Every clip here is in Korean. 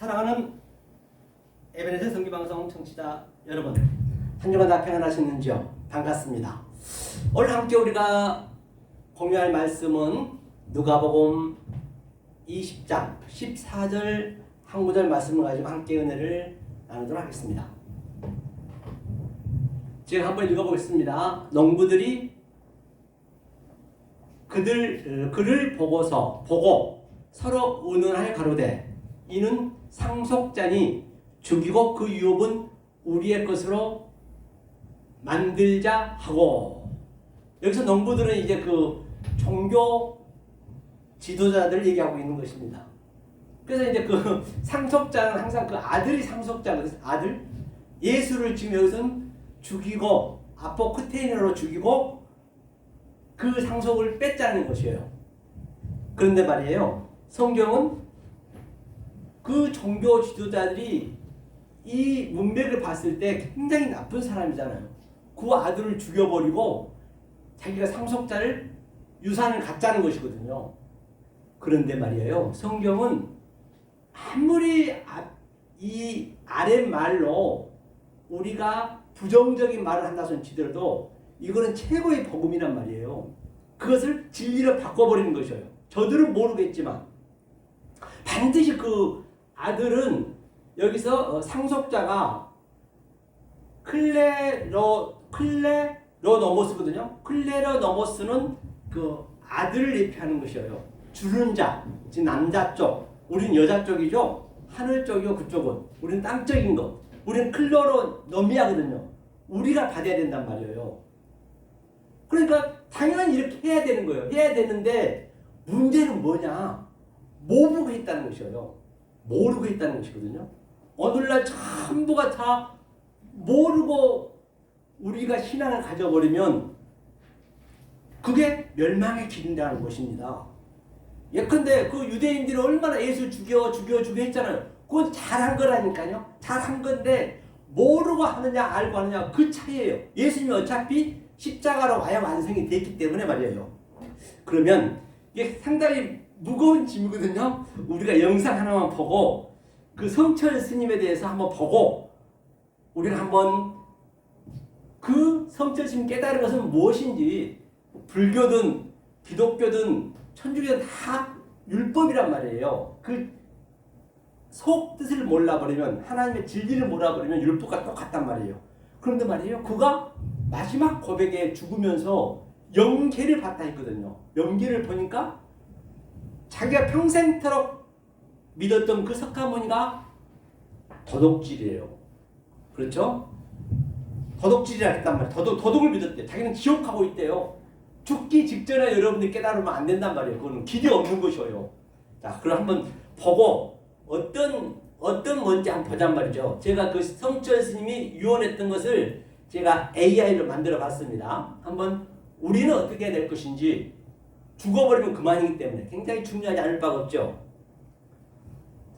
사랑하는 에베네zer 성기방송 청취자 여러분, 한 주간 다 평안하셨는지요? 반갑습니다. 오늘 함께 우리가 공유할 말씀은 누가복음 20장 14절 한 구절 말씀을 가지고 함께 은혜를 나누도록 하겠습니다. 제가 한번 읽어보겠습니다. 농부들이 그를 보고 서로 의논하여 가로되 이는 상속자니 죽이고 그 유업은 우리의 것으로 만들자 하고. 여기서 농부들은 이제 그 종교 지도자들을 얘기하고 있는 것입니다. 그래서 이제 그 상속자는 항상 그 아들이 상속자거든요. 아들. 예수를 지금 여기서는 죽이고 아포크테이너로 죽이고 그 상속을 뺐자는 것이에요. 그런데 말이에요, 성경은 그 종교 지도자들이 이 문맥을 봤을 때 굉장히 나쁜 사람이잖아요. 그 아들을 죽여버리고 자기가 상속자를 유산을 갖자는 것이거든요. 그런데 말이에요, 성경은 아무리 이 아랫말로 우리가 부정적인 말을 한다 손 치더라도 이거는 최고의 복음이란 말이에요. 그것을 진리로 바꿔버리는 것이에요. 저들은 모르겠지만 반드시 그 아들은 여기서 상속자가 클레로노모스거든요. 클레로노모스는 그 아들을 예표하는 것이에요. 주는 자, 즉 남자 쪽, 우린 여자 쪽이죠. 하늘 쪽이고 그쪽은 우린 땅 쪽인 거. 우린 클로로노미아거든요. 우리가 받아야 된단 말이에요. 그러니까 당연히 이렇게 해야 되는 거예요. 해야 되는데 문제는 뭐냐? 모르고 했다는 것이에요. 모르고 했다는 것이거든요. 오늘날 전부가 다 모르고 우리가 신앙을 가져버리면 그게 멸망에 기른다는 것입니다. 예컨대 그 유대인들이 얼마나 예수 죽여 했잖아요. 그건 잘한 거라니까요. 잘한 건데 모르고 하느냐 알고 하느냐 그 차이예요. 예수님이 어차피 십자가로 와야 완성이 됐기 때문에 말이에요. 그러면 이게 상당히 무거운 짐이거든요. 우리가 영상 하나만 보고 그 성철 스님에 대해서 한번 보고 우리가 한번 그 성철 스님 깨달은 것은 무엇인지, 불교든 기독교든 천주교든 다 율법이란 말이에요. 그 속 뜻을 몰라버리면, 하나님의 진리를 몰라버리면 율법과 똑같단 말이에요. 그런데 말이에요, 그가 마지막 고백에 죽으면서 영계를 봤다 했거든요. 영계를 보니까 자기가 평생토록 믿었던 그 석가모니가 도둑질이에요. 그렇죠? 도둑질이라 했단 말이에요. 도둑을 믿었대요. 자기는 지옥하고 있대요. 죽기 직전에 여러분들이 깨달으면 안 된단 말이에요. 그거는 길이 없는 것이에요. 자, 그럼 한번 보고 어떤 뭔지 한번 보잔 말이죠. 제가 그 성철 스님이 유언했던 것을 제가 AI로 만들어 봤습니다. 한번 우리는 어떻게 해야 될 것인지. 죽어버리면 그만이기 때문에 굉장히 중요하지 않을 바가 없죠.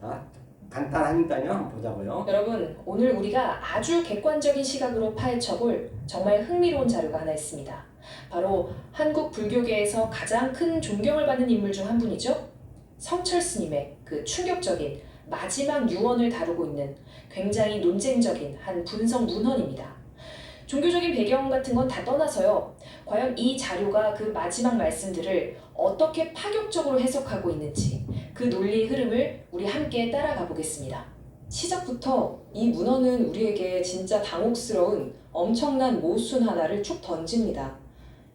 자, 간단하니까요. 한번 보자고요. 여러분, 오늘 우리가 아주 객관적인 시각으로 파헤쳐볼 정말 흥미로운 자료가 하나 있습니다. 바로 한국 불교계에서 가장 큰 존경을 받는 인물 중 한 분이죠. 성철 스님의 그 충격적인 마지막 유언을 다루고 있는 굉장히 논쟁적인 한 분석 문헌입니다. 종교적인 배경 같은 건 다 떠나서요, 과연 이 자료가 그 마지막 말씀들을 어떻게 파격적으로 해석하고 있는지 그 논리의 흐름을 우리 함께 따라가 보겠습니다. 시작부터 이 문헌은 우리에게 진짜 당혹스러운 엄청난 모순 하나를 쭉 던집니다.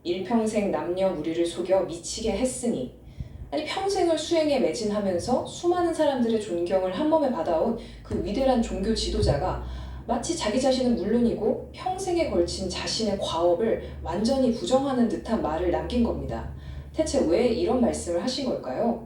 일평생 남녀 무리를 속여 미치게 했으니, 아니 평생을 수행에 매진하면서 수많은 사람들의 존경을 한 몸에 받아온 그 위대한 종교 지도자가 마치 자기 자신은 물론이고 평생에 걸친 자신의 과업을 완전히 부정하는 듯한 말을 남긴 겁니다. 대체 왜 이런 말씀을 하신 걸까요?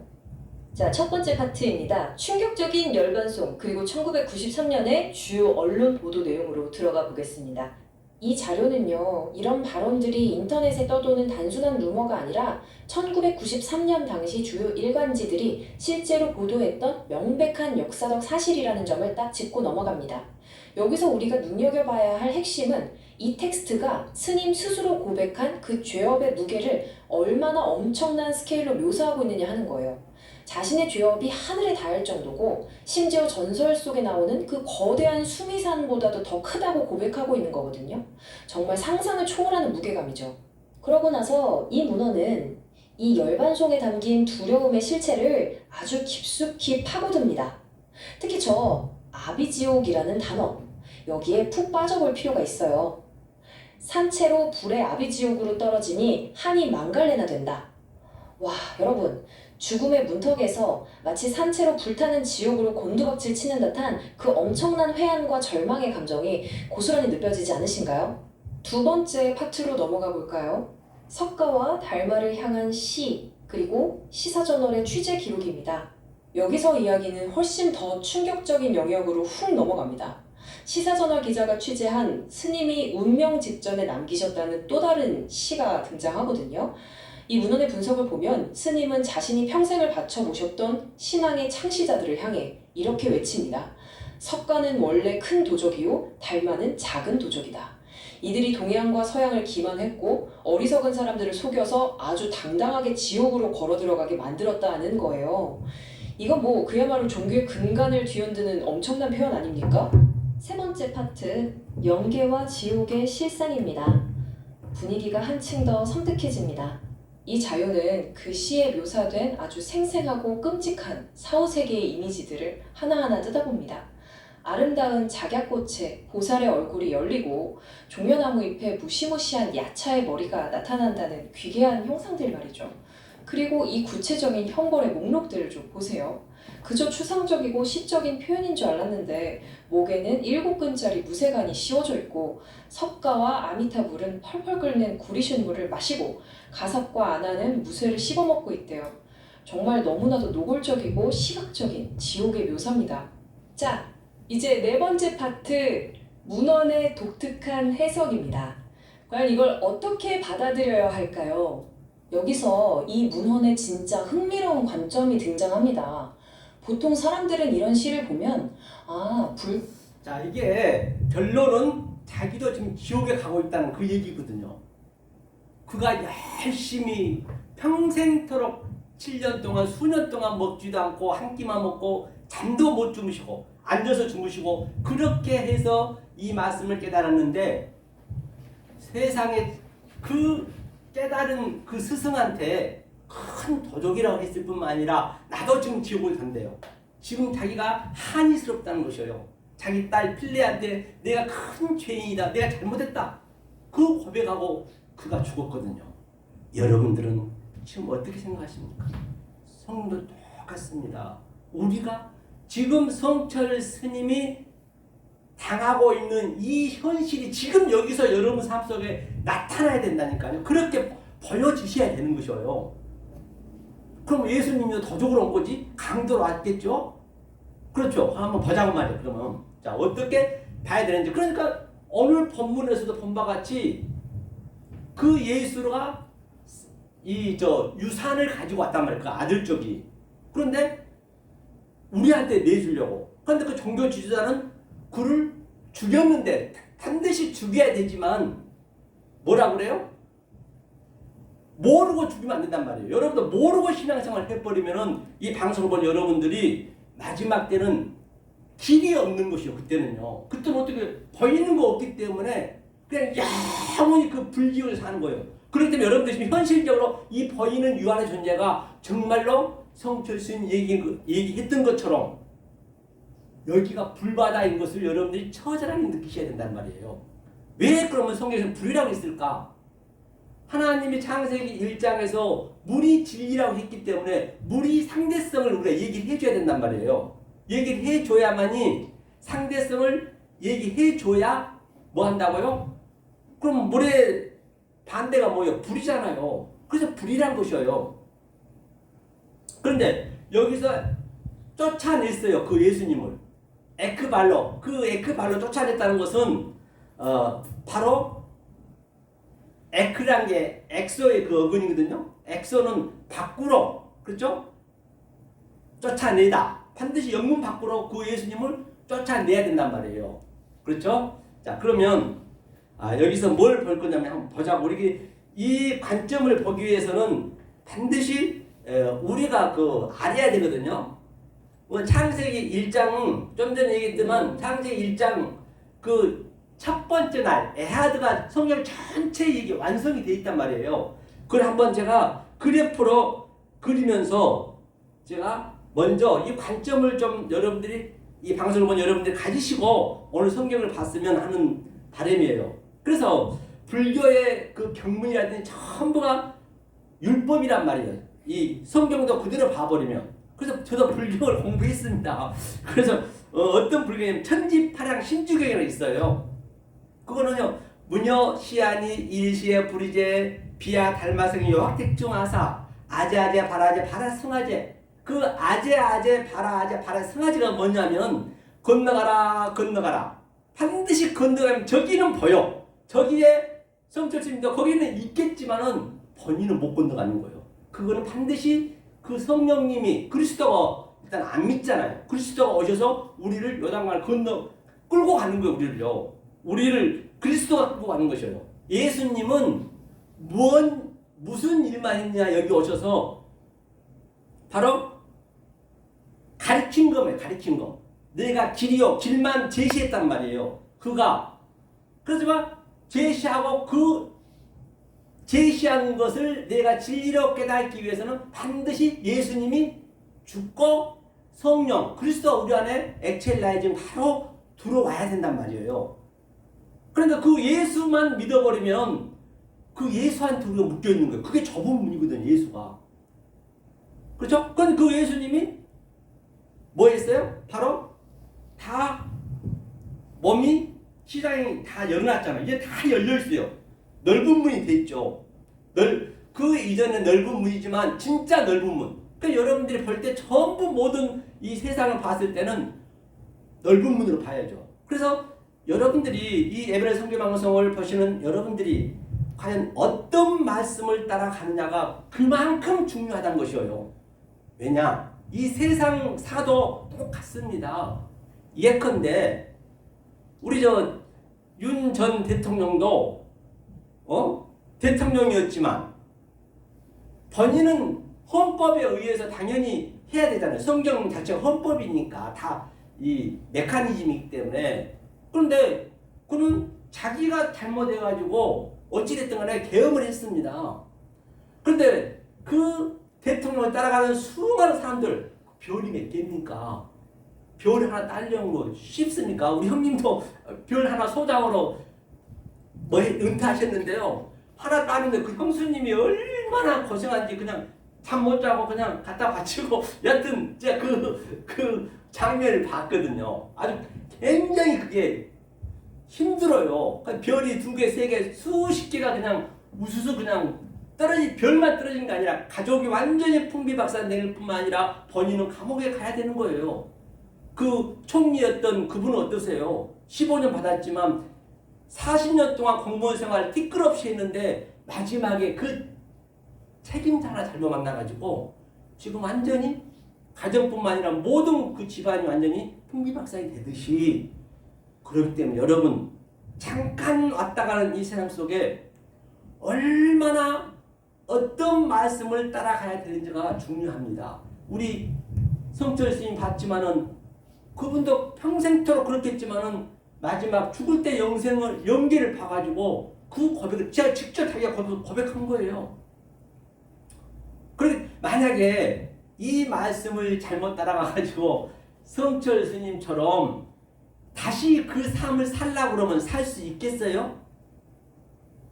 자, 첫 번째 파트입니다. 충격적인 열반송, 그리고 1993년의 주요 언론 보도 내용으로 들어가 보겠습니다. 이 자료는요, 이런 발언들이 인터넷에 떠도는 단순한 루머가 아니라 1993년 당시 주요 일간지들이 실제로 보도했던 명백한 역사적 사실이라는 점을 딱 짚고 넘어갑니다. 여기서 우리가 눈여겨봐야 할 핵심은 이 텍스트가 스님 스스로 고백한 그 죄업의 무게를 얼마나 엄청난 스케일로 묘사하고 있느냐 하는 거예요. 자신의 죄업이 하늘에 닿을 정도고 심지어 전설 속에 나오는 그 거대한 수미산보다도 더 크다고 고백하고 있는 거거든요. 정말 상상을 초월하는 무게감이죠. 그러고 나서 이 문헌은 이 열반송에 담긴 두려움의 실체를 아주 깊숙이 파고듭니다. 특히 저 아비지옥이라는 단어, 여기에 푹 빠져볼 필요가 있어요. 산채로 불의 아비지옥으로 떨어지니 한이 망갈래나 된다. 와, 여러분, 죽음의 문턱에서 마치 산채로 불타는 지옥으로 곤두박질 치는 듯한 그 엄청난 회한과 절망의 감정이 고스란히 느껴지지 않으신가요? 두 번째 파트로 넘어가 볼까요? 석가와 달마를 향한 시, 그리고 시사저널의 취재 기록입니다. 여기서 이야기는 훨씬 더 충격적인 영역으로 훅 넘어갑니다. 시사저널 기자가 취재한 스님이 운명 직전에 남기셨다는 또 다른 시가 등장하거든요. 이 문헌의 분석을 보면 스님은 자신이 평생을 바쳐 모셨던 신앙의 창시자들을 향해 이렇게 외칩니다. 석가는 원래 큰 도적이요, 달마는 작은 도적이다. 이들이 동양과 서양을 기만했고 어리석은 사람들을 속여서 아주 당당하게 지옥으로 걸어 들어가게 만들었다는 거예요. 이건 뭐 그야말로 종교의 근간을 뒤흔드는 엄청난 표현 아닙니까? 세 번째 파트, 영계와 지옥의 실상입니다. 분위기가 한층 더 섬뜩해집니다. 이 자료는 그 시에 묘사된 아주 생생하고 끔찍한 사후세계의 이미지들을 하나하나 뜯어봅니다. 아름다운 작약꽃에 보살의 얼굴이 열리고 종려나무 잎에 무시무시한 야차의 머리가 나타난다는 귀괴한 형상들 말이죠. 그리고 이 구체적인 형벌의 목록들을 좀 보세요. 그저 추상적이고 시적인 표현인 줄 알았는데 목에는 7근짜리 무쇠관이 씌워져 있고 석가와 아미타불은 펄펄 끓는 구리신 물을 마시고 가삽과 아나는 무쇠를 씹어먹고 있대요. 정말 너무나도 노골적이고 시각적인 지옥의 묘사입니다. 자, 이제 네 번째 파트, 문헌의 독특한 해석입니다. 과연 이걸 어떻게 받아들여야 할까요? 여기서 이 문헌에 진짜 흥미로운 관점이 등장합니다. 보통 사람들은 이런 시를 보면 자, 이게 결론은 자기도 지금 지옥에 가고 있다는 그 얘기거든요. 그가 열심히 평생토록 7년 동안 수년 동안 먹지도 않고 한 끼만 먹고 잠도 못 주무시고 앉아서 주무시고 그렇게 해서 이 말씀을 깨달았는데 세상에 그 깨달은 그 스승한테 큰 도적이라고 했을 뿐만 아니라 나도 지금 지옥을 간대요. 지금 자기가 한이스럽다는 것이에요. 자기 딸 필레한테 내가 큰 죄인이다. 내가 잘못했다. 그 고백하고 그가 죽었거든요. 여러분들은 지금 어떻게 생각하십니까? 성도 똑같습니다. 우리가 지금 성철 스님이 당하고 있는 이 현실이 지금 여기서 여러분 삶 속에 나타나야 된다니까요. 그렇게 보여주셔야 되는 것이에요. 그럼 예수님이 도적으로 온 거지? 강도로 왔겠죠? 그렇죠. 한번 보자고 말이에요. 그러면 자, 어떻게 봐야 되는지. 그러니까 오늘 본문에서도 본 바 같이 그 예수가 이 유산을 가지고 왔단 말이에요. 그 아들 쪽이. 그런데 우리한테 내주려고. 그런데 그 종교 지도자는 그를 죽였는데 반드시 죽여야 되지만 뭐라 그래요? 모르고 죽이면 안 된단 말이에요. 여러분들 모르고 신앙생활 해버리면은 이 방송을 본 여러분들이 마지막 때는 길이 없는 것이요. 그때는요. 그때는 어떻게 보이는 거 없기 때문에 그냥 영원히 그 불기운을 사는 거예요. 그렇기 때문에 여러분들이 지금 현실적으로 이 보이는 유한의 존재가 정말로 성철 스님 얘기했던 것처럼 여기가 불바다인 것을 여러분들이 처절하게 느끼셔야 된단 말이에요. 왜 그러면 성경에서 불이라고 했을까? 하나님이 창세기 1장에서 물이 진리라고 했기 때문에 물이 상대성을 우리가 얘기를 해줘야 된단 말이에요. 얘기를 해줘야만이 상대성을 얘기해줘야 뭐 한다고요? 그럼 물의 반대가 뭐예요? 불이잖아요. 그래서 불이란 것이에요. 그런데 여기서 쫓아냈어요. 그 예수님을. 에크발로. 그 에크발로 쫓아냈다는 것은 바로 에크란 게 엑소의 그 어근이거든요. 엑소는 밖으로, 그렇죠? 쫓아내다. 반드시 영문 밖으로 그 예수님을 쫓아내야 된단 말이에요. 그렇죠? 자, 그러면 여기서 뭘 볼 거냐면 한번 보자고. 우리 이 관점을 보기 위해서는 반드시 우리가 그 알아야 되거든요. 뭐 창세기 1장 좀 전에 얘기했지만 창세기 1장 그 첫 번째 날 에하드가 성경 전체 이게 완성이 돼 있단 말이에요. 그걸 한번 제가 그래프로 그리면서 제가 먼저 이 관점을 좀 여러분들이 이 방송을 본 여러분들이 가지시고 오늘 성경을 봤으면 하는 바람이에요. 그래서 불교의 그 경문이라든지 전부가 율법이란 말이에요. 이 성경도 그대로 봐버리면. 그래서 저도 불교를 공부했습니다. 그래서 어떤 불교냐면 천지파량 신주경이라고 있어요. 그거는요, 무녀, 시아니, 일시에, 불이제, 비야, 달마성이, 요학택중하사, 아제아제, 바라제, 바라승하제. 그 아제, 바라제, 바라승하제가 뭐냐면 건너가라, 건너가라. 반드시 건너가면 저기는 보여. 저기에 성철스님도 거기는 있겠지만은 본인은 못 건너가는 거예요. 그거는 반드시 그 성령님이 그리스도가 일단 안 믿잖아요. 그리스도가 오셔서 우리를 요단강을 건너 끌고 가는 거예요. 우리를 그리스도가 끌고 가는 것이에요. 예수님은 무슨 일만 했냐 여기 오셔서 바로 가르친 거예요. 가르친 거. 내가 길이요 길만 제시했단 말이에요. 그가 그렇지만 제시하고 그 제시한 것을 내가 진리로 깨닫기 위해서는 반드시 예수님이 죽고 성령 그리스도가 우리 안에 액체라이징 바로 들어와야 된단 말이에요. 그러니까 그 예수만 믿어버리면 그 예수한테 우리가 묶여있는 거예요. 그게 좁은 문이거든요. 예수가. 그렇죠? 그건 그 예수님이 뭐 했어요? 바로 다 몸이 시장이 다 열어놨잖아요. 이제 다 열려있어요. 넓은 문이 돼 있죠. 그 이전에 넓은 문이지만 진짜 넓은 문. 그러니까 여러분들이 볼 때 전부 모든 이 세상을 봤을 때는 넓은 문으로 봐야죠. 그래서 여러분들이 이 에베레 성경 방송을 보시는 여러분들이 과연 어떤 말씀을 따라가느냐가 그만큼 중요하다는 것이에요. 왜냐? 이 세상 사도 똑같습니다. 예컨대 우리 윤 전 대통령도 대통령이었지만 본인은 헌법에 의해서 당연히 해야 되잖아요. 성경 자체가 헌법이니까 다 이 메커니즘이기 때문에. 그런데 그는 자기가 잘못해가지고 어찌됐든 간에 계엄을 했습니다. 그런데 그 대통령을 따라가는 수많은 사람들 별이 몇 개입니까? 별 하나 따려는 거 쉽습니까? 우리 형님도 별 하나 소장으로 은퇴하셨는데요. 하나 따는데 그 형수님이 얼마나 고생한지 그냥 잠 못 자고 그냥 갖다 바치고 여튼 제가 그 장면을 봤거든요. 아주 굉장히 그게 힘들어요. 별이 2개, 3개, 수십 개가 그냥 우수수 그냥 별만 떨어진 게 아니라 가족이 완전히 풍비박산될 뿐만 아니라 본인은 감옥에 가야 되는 거예요. 그 총리였던 그분은 어떠세요? 15년 받았지만 40년 동안 공무원 생활 티끌없이 했는데 마지막에 그 책임자 하나 잘못 만나가지고 지금 완전히 가정뿐만 아니라 모든 그 집안이 완전히 풍비박산이 되듯이. 그렇기 때문에 여러분 잠깐 왔다 가는 이 세상 속에 얼마나 어떤 말씀을 따라가야 되는지가 중요합니다. 우리 성철 스님 봤지만은 그분도 평생토록 그렇겠지만은 마지막 죽을 때 영계를 봐가지고 그 고백을 제가 직접 자기가 고백한 거예요. 그런데 만약에 이 말씀을 잘못 따라가가지고 성철 스님처럼 다시 그 삶을 살라고 그러면 살 수 있겠어요?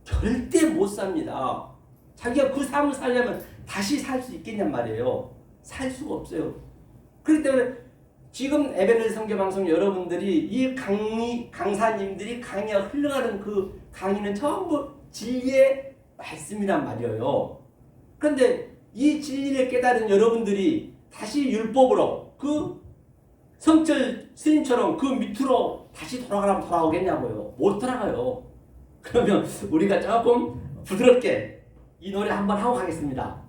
절대 못 삽니다. 자기가 그 삶을 살려면 다시 살 수 있겠냔 말이에요. 살 수가 없어요. 그렇기 때문에 지금 에베레 성경방송 여러분들이 이 강사님들이 강의가 흘러가는 그 강의는 전부 진리의 말씀이란 말이에요. 그런데 이 진리를 깨달은 여러분들이 다시 율법으로 그 성철 스님처럼 그 밑으로 다시 돌아가라면 돌아오겠냐고요. 못 돌아가요. 그러면 우리가 조금 부드럽게 이 노래 한번 하고 가겠습니다.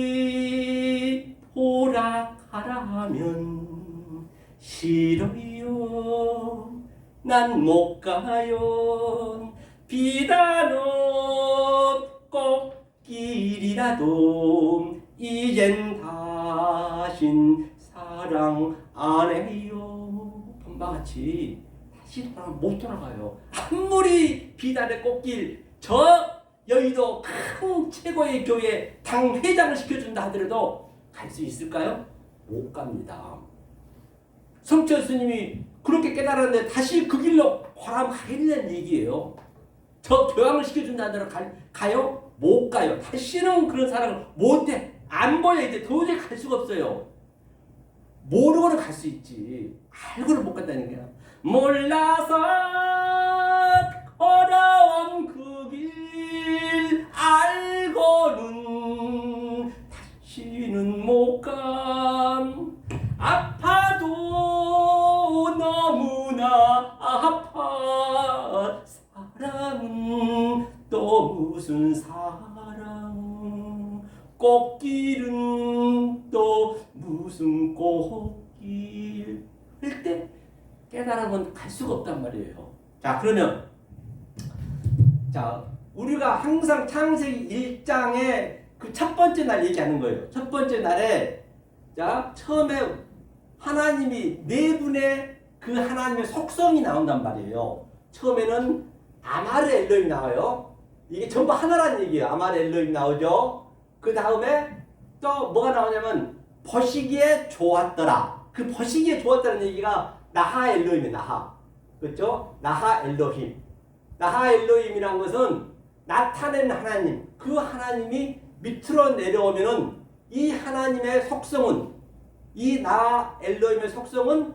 다시 돌아가라 하면 싫어요. 난 못 가요. 비단 없고 꽃길이라도 이젠 다신 사랑 안 해요. 밤바같이 다시 못 돌아가요. 아무리 비단의 꽃길 저 여의도 큰 최고의 교회 당회장을 시켜준다 하더라도 갈 수 있을까요? 못 갑니다. 성철 스님이 그렇게 깨달았는데 다시 그 길로 가라면 가겠냐는 얘기예요. 저 교황을 시켜준다 하더라도 가요? 못 가요. 다시는 그런 사람을 못해. 안 보여. 이제 도저히 갈 수가 없어요. 모르고는 갈 수 있지. 알고는 못 간다는 거야. 몰라서 걸어온 그 길 알고는 다시는 못 감. 아파도 너무나 아파. 사랑은 또 무슨 사랑. 꽃길은 또 무슨 꽃길. 할 때 깨달으면 갈 수가 없단 말이에요. 자, 그러면 자, 우리가 항상 창세기 1장에 그 첫 번째 날 얘기하는 거예요. 첫 번째 날에 자, 처음에 하나님이 네 분의 그 하나님의 속성이 나온단 말이에요. 처음에는 아마르 엘로힘 나와요. 이게 전부 하나라는 얘기예요. 아마르 엘로힘 나오죠. 그 다음에 또 뭐가 나오냐면 보시기에 좋았더라. 그 보시기에 좋았다는 얘기가 나하 엘로힘이에요. 나하. 그렇죠? 나하 엘로힘. 나하 엘로힘이란 것은 나타낸 하나님. 그 하나님이 밑으로 내려오면은 이 하나님의 속성은 이 나하 엘로힘의 속성은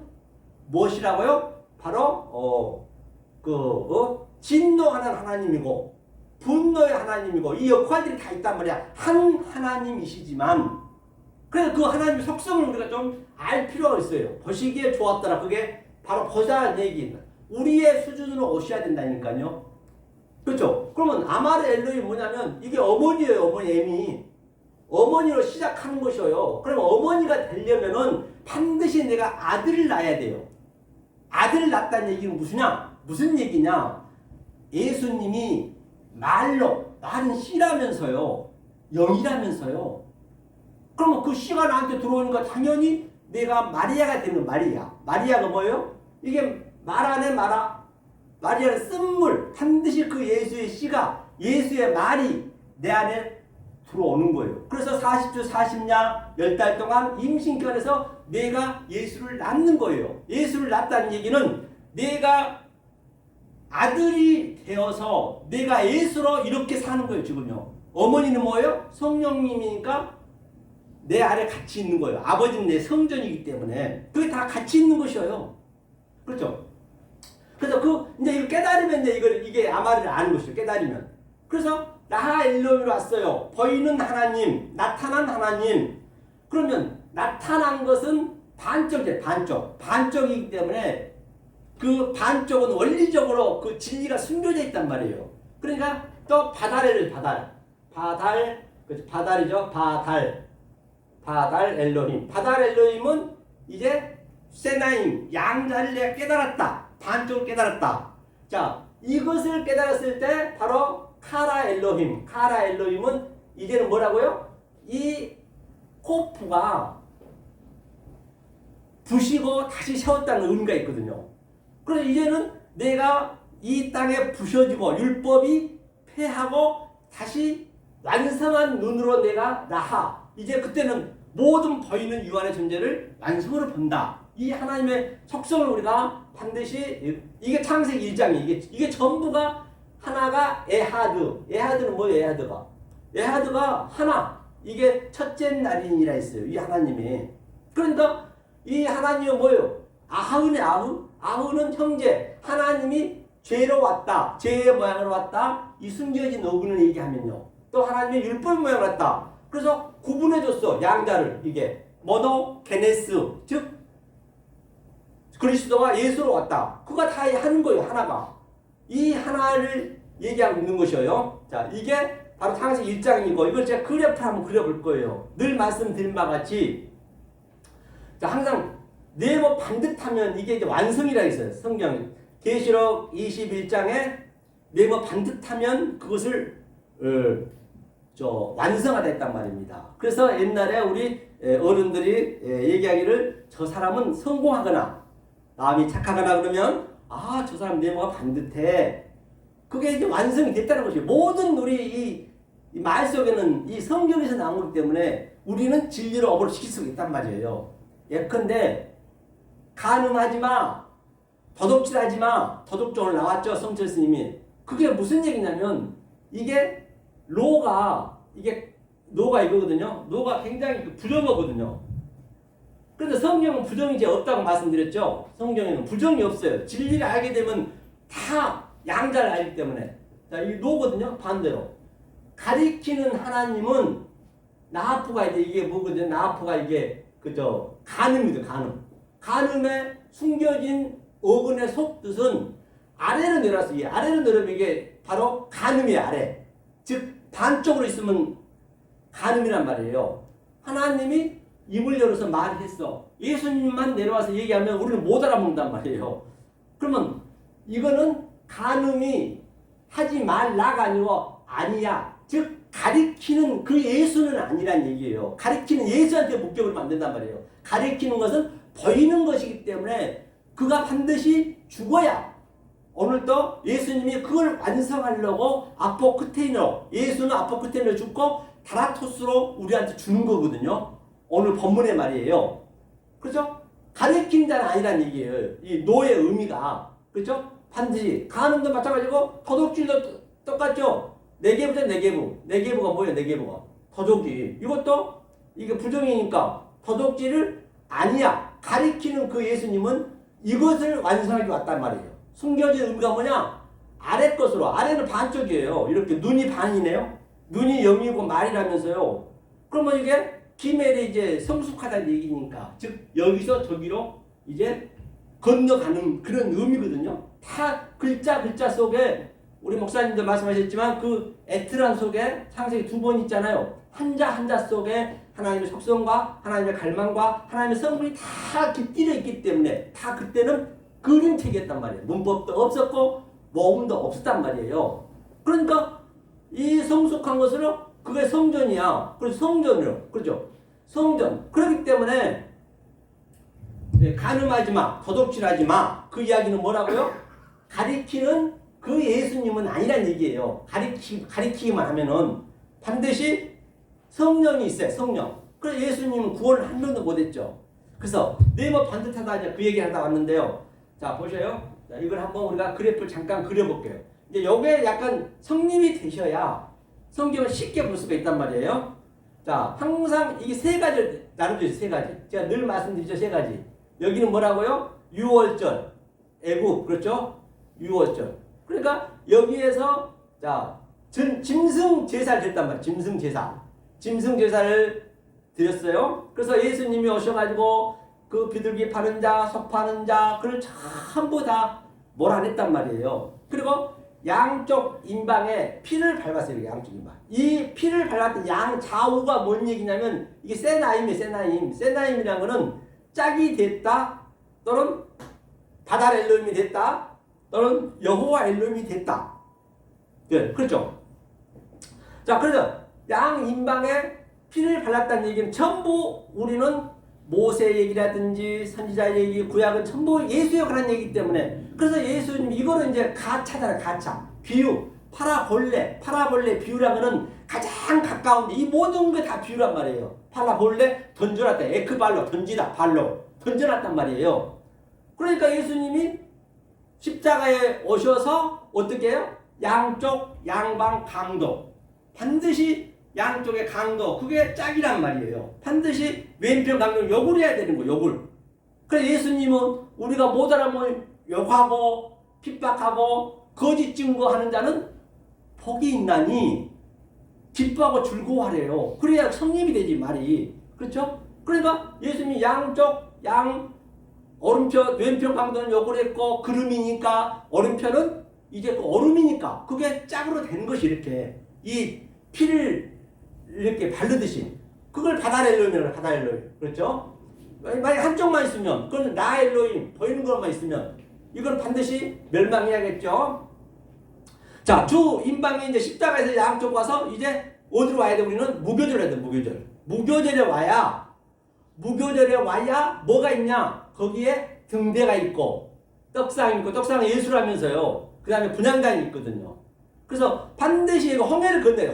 무엇이라고요? 바로 진노하는 하나님이고 분노의 하나님이고 이 역할들이 다 있단 말이야. 한 하나님이시지만 그래서 그 하나님의 속성을 우리가 좀 알 필요가 있어요. 보시기에 좋았더라. 그게 바로 보자는 얘기. 우리의 수준으로 오셔야 된다니까요. 그렇죠? 그러면 아마르 엘로이 뭐냐면 이게 어머니예요. 어머니 애미. 어머니로 시작하는 것이에요. 그러면 어머니가 되려면은 반드시 내가 아들을 낳아야 돼요. 아들을 낳았다는 얘기는 무슨 얘기냐? 예수님이 말은 씨라면서요. 영이라면서요. 그러면 그 씨가 나한테 들어오니까 당연히 내가 마리아가 되는 마리아. 마리아가 뭐예요? 이게 말 안에 마리아는 쓴물. 반드시 그 예수의 씨가 예수의 말이 내 안에 들어오는 거예요. 그래서 40주 40냐 10달 동안 임신기간에서 내가 예수를 낳는 거예요. 예수를 낳았다는 얘기는 내가 아들이 되어서 내가 예수로 이렇게 사는 거예요. 지금요. 어머니는 뭐예요? 성령님이니까 내 안에 같이 있는 거예요. 아버지는 내 성전이기 때문에 그게 다 같이 있는 것이에요. 그렇죠? 그래서 이제 이거 깨달으면 이제 이게 아마를 아는 것이죠. 깨달으면. 그래서 나하 엘로힘으로 왔어요. 보이는 하나님, 나타난 하나님. 그러면 나타난 것은 반쪽이에요. 반쪽이기 때문에 그 반쪽은 원리적으로 그 진리가 숨겨져 있단 말이에요. 그러니까 또 바달이죠. 바달 엘로힘. 바달 엘로힘은 이제 세나임, 양자를 내가 깨달았다. 반쪽을 깨달았다. 자, 이것을 깨달았을 때 바로 카라 엘로힘. 카라 엘로힘은 이제는 뭐라고요? 이 코프가 부시고 다시 세웠다는 의미가 있거든요. 그래서 이제는 내가 이 땅에 부셔지고 율법이 폐하고 다시 완성한 눈으로 내가 이제 그때는 모든 보이는 유한의 존재를 완성으로 본다. 이 하나님의 속성을 우리가 반드시 이게 창세기 1장이에요. 이게 전부가 하나가 에하드. 에하드는 뭐예요? 에하드가 하나. 이게 첫째 날이니라 했어요. 이 하나님이. 그러니까 이 하나님은 뭐예요? 아흐네 아흐. 아흐는 형제. 하나님이 죄로 왔다. 죄의 모양으로 왔다. 이 숨겨진 어근을 얘기하면요. 또 하나님의 율법 모양으로 왔다. 그래서 구분해줬어. 양자를. 이게 모노게네스. 즉 그리스도와 예수로 왔다. 그거 다 하는 거예요. 하나가. 이 하나를 얘기하고 있는 것이에요. 자, 이게 바로 창세기 1장이고 이걸 제가 그래프를 한번 그려볼 거예요. 늘 말씀드린 바와 같이 자, 항상 네모 반듯하면 이게 이제 완성이라 있어요. 성경 계시록 21장에 네모 반듯하면 그것을 완성하다 했단 말입니다. 그래서 옛날에 우리 어른들이 얘기하기를 저 사람은 성공하거나 마음이 착하거나 그러면 아, 저 사람 내모가 반듯해. 그게 이제 완성이 됐다는 것이에요. 모든 우리 이 말 속에는 이 성경에서 나온 거기 때문에 우리는 진리를 업으로 시킬 수 있단 말이에요. 예컨대 간음하지 마, 도둑질하지 마, 도둑질 오늘 나왔죠, 성철 스님이. 그게 무슨 얘기냐면 이게 노가 이거거든요. 노가 굉장히 부정어거든요. 그런데 성경은 부정이 이제 없다고 말씀드렸죠. 성경에는 부정이 없어요. 진리를 알게 되면 다 양자를 알기 때문에. 자, 이 노거든요. 반대로 가리키는 하나님은 나하프가 이게 뭐거든요. 나하프가 이게 간음이죠. 간음에 숨겨진 어근의 속뜻은 아래로 내려서 이 아래로 내려면 이게 바로 간음이에요. 아래. 즉 반쪽으로 있으면 간음이란 말이에요. 하나님이 입을 열어서 말했어. 예수님만 내려와서 얘기하면 우리는 못 알아먹는단 말이에요. 그러면 이거는 간음이 하지 말라가 아니고 아니야. 즉 가리키는 그 예수는 아니란 얘기예요. 가리키는 예수한테 목적을 안 된단 말이에요. 가리키는 것은 보이는 것이기 때문에 그가 반드시 죽어야 오늘도 예수님이 그걸 완성하려고 아포크테이너, 예수는 아포크테이너 죽고 다라토스로 우리한테 주는 거거든요. 오늘 본문의 말이에요. 그렇죠? 가리킨 자는 아니란 얘기예요. 이 노의 의미가. 그렇죠? 반드시 간음도 마찬가지고 도둑질도 똑같죠? 네개부죠. 네개부가 뭐예요? 네개부가 도둑질. 이것도 이게 부정이니까 도둑질을 아니야. 가리키는 그 예수님은 이것을 완성하기 왔단 말이에요. 숨겨진 의미가 뭐냐? 아래 것으로. 아래는 반쪽이에요. 이렇게 눈이 반이네요. 눈이 0이고 말이라면서요. 그러면 이게 기멜이 이제 성숙하다는 얘기니까. 즉 여기서 저기로 이제 건너가는 그런 의미거든요. 다 글자 속에 우리 목사님도 말씀하셨지만 그 에트란 속에 창세기 2번 있잖아요. 한자 속에 하나님의 속성과 하나님의 갈망과 하나님의 성분이 다 깃들여 있기 때문에 다 그때는 그림책이었단 말이에요. 문법도 없었고 모음도 없었단 말이에요. 그러니까 이 성숙한 것으로 그게 성전이야. 그래서 성전으로. 그렇죠? 성전. 그렇기 때문에 간음하지 마, 도둑질하지 마. 그 이야기는 뭐라고요? 가리키는 그 예수님은 아니란 얘기예요. 가리키기만 하면은 반드시 성령이 있어요. 성령. 그래서 예수님은 구원을 한 명도 못했죠. 그래서 네모 반듯하다 이제 그 얘기를 하다 왔는데요. 자 보셔요. 자, 이걸 한번 우리가 그래프를 잠깐 그려볼게요. 이제 요게 약간 성립이 되셔야 성경을 쉽게 볼 수가 있단 말이에요. 자 항상 이게 세 가지 나눠져 있어요. 세 가지. 제가 늘 말씀드리죠. 세 가지. 여기는 뭐라고요? 유월절, 애국, 그렇죠? 유월절. 그러니까 여기에서 자 짐승 제사를 드렸단 말이에요. 짐승 제사를 드렸어요. 그래서 예수님이 오셔가지고 그 비둘기 파는 자, 소 파는 자, 그걸 전부 다 몰아냈단 말이에요. 그리고 양쪽 인방에 피를 밟았어요. 양쪽 인방. 이 피를 밟았던 양 좌우가 뭔 얘기냐면 이게 세나임이에요. 세나임이라는 거는 짝이 됐다 또는 바달 엘로힘이 됐다 또는 여호와 엘로힘이 됐다. 네, 그렇죠. 자, 그래서 양 인방에 피를 발랐다는 얘기는 전부 우리는 모세 얘기라든지 선지자 얘기, 구약은 전부 예수에 관한 얘기이기 때문에 그래서 예수님 이거는 이제 가차잖아요. 가차. 비유. 파라볼레 비유라는 거는 가장 가까운데 이 모든 게 다 비유란 말이에요. 파라볼레 던져놨다. 에크발로 던지다. 발로 던져놨단 말이에요. 그러니까 예수님이 십자가에 오셔서 어떻게 해요? 양쪽 양방 강도. 반드시 양쪽의 강도. 그게 짝이란 말이에요. 반드시 왼편 강도 욕을 해야 되는 거예요. 욕을. 그래서 예수님은 우리가 못 알아보면 욕하고 핍박하고 거짓 증거하는 자는 복이 있나니 기뻐하고 즐거워하래요. 그래야 성립이 되지 말이. 그렇죠? 그러니까 예수님이 양쪽 오른편 왼편 강도는 욕을 했고 그름이니까 오른편은 이제 그 얼음이니까 그게 짝으로 되는 것이 이렇게 이 피를 이렇게 바르듯이 그걸 바다 엘로힘이라고 바다 엘로힘. 그렇죠? 만약 한쪽만 있으면 그건 나 엘로힘 보이는 것만 있으면 이건 반드시 멸망해야겠죠. 자, 주 인방이 이제 십자가에서 양쪽 와서 이제 어디로 와야 돼? 우리는 무교절에 해야 돼. 무교절. 무교절에 와야 뭐가 있냐? 거기에 등대가 있고 떡상이 있고 떡상은 예수라면서요. 그 다음에 분향단이 있거든요. 그래서 반드시 이거 홍해를 건너요.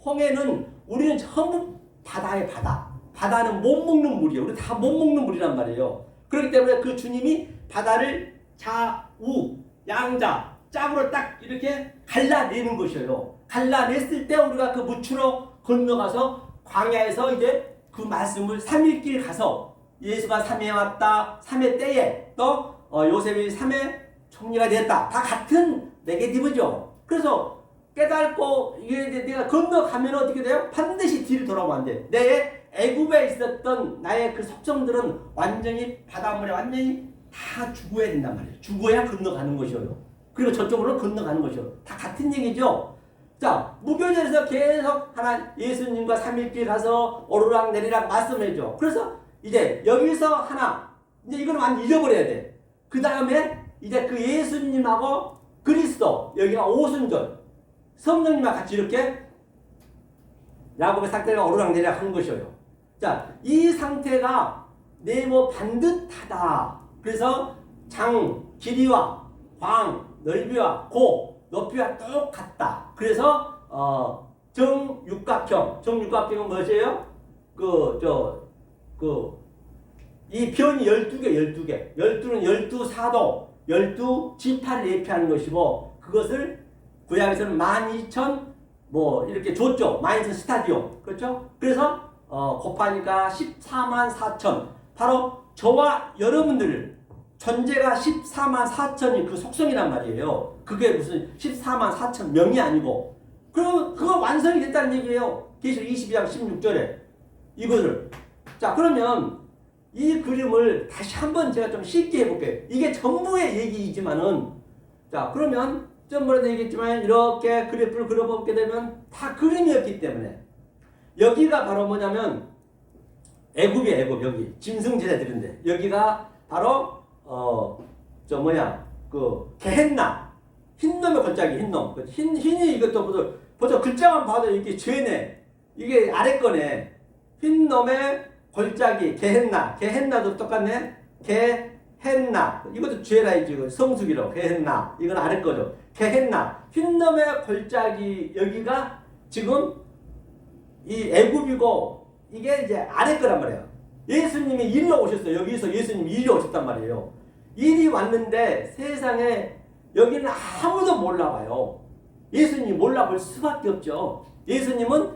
홍해는 우리는 전부 바다에 바다. 바다는 못 먹는 물이에요. 우리 다 못 먹는 물이란 말이에요. 그렇기 때문에 그 주님이 바다를 좌우 양자 짝으로 딱 이렇게 갈라내는 것이에요. 갈라냈을 때 우리가 그 무추로 건너가서 광야에서 이제 그 말씀을 3일길 가서 예수가 3회 왔다. 3회 때에 또 요셉이 3회 총리가 됐다. 다 같은 네게티브죠. 그래서 깨닫고 이게 내가 건너가면 어떻게 돼요? 반드시 뒤를 돌아오면 안 돼. 내 애굽에 있었던 나의 그 속성들은 완전히 바닷물에 완전히 다 죽어야 된단 말이에요. 죽어야 건너가는 것이에요. 그리고 저쪽으로 건너가는 것이에요. 다 같은 얘기죠. 자, 무교절에서 계속 하나 예수님과 3일길 가서 오르락 내리락 말씀해줘. 그래서 이제 여기서 하나 이제 이걸 완전 잊어버려야 돼. 그 다음에 이제 그 예수님하고 그리스도 여기가 오순절 성령님과 같이 이렇게 야곱의 상태가 오르락내리락 하는 것이에요. 자, 이 상태가 네모 반듯하다. 그래서 장 길이와 광 넓이와 고 높이와 똑같다. 그래서 정육각형. 정육각형은 무엇이에요? 이 변이 12개. 12는 12사도, 12지파를 예표하는 것이고, 그것을 구약에서는 12,000 이렇게 줬죠. 12,000 스타디움. 그렇죠? 그래서 곱하니까 14만 4천. 바로 저와 여러분들 존재가 14만 4천이 그 속성이란 말이에요. 그게 무슨 14만 4천 명이 아니고. 그럼 그거 완성이 됐다는 얘기예요. 계시록 22장 16절에 이것을. 자, 그러면 이 그림을 다시 한번 제가 좀 쉽게 해볼게요. 이게 전부의 얘기이지만은, 자, 그러면 전번에도 얘기했지만 이렇게 그래프를 그려보게 되면 다 그림이었기 때문에 여기가 바로 뭐냐면 애굽이에요. 애굽. 여기 짐승제자들인데 여기가 바로 게헨나 흰놈의 골짜기. 흰놈. 흰이 이것도 보자. 글자만 봐도 이게 죄네. 이게 아래 거네. 흰놈의 골짜기 게헨나도 똑같네. 게헨나 이것도 죄라이지. 성숙이라고. 게헨나 이건 아래 거죠. 게헨나 흰놈의 골짜기. 여기가 지금 이 애굽이고 이게 이제 아래 거란 말이에요. 예수님이 일로 오셨어요. 여기서 예수님이 일이 오셨단 말이에요. 일이 왔는데 세상에 여기는 아무도 몰라봐요. 예수님이 몰라볼 수밖에 없죠. 예수님은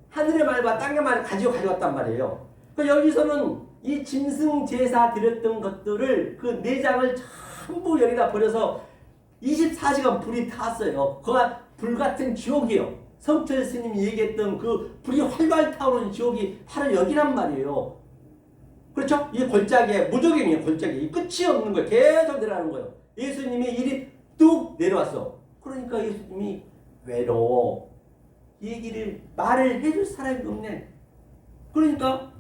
하늘의 말과 땅의 말을 가져왔단 말이에요. 그러니까 여기서는 이 짐승 제사 드렸던 것들을 그 내장을 전부 여기다 버려서 24시간 불이 탔어요. 그가 불같은 지옥이에요. 성철 스님이 얘기했던 그 불이 활활 타오르는 지옥이 바로 여기란 말이에요. 그렇죠? 이 골짜기에 무적행이에요. 골짜기. 끝이 없는 거예요. 계속 내려가는 거예요. 예수님이 일이 뚝 내려왔어. 그러니까 예수님이 외로워. 얘기를 말을 해줄 사람이 없네. 그러니까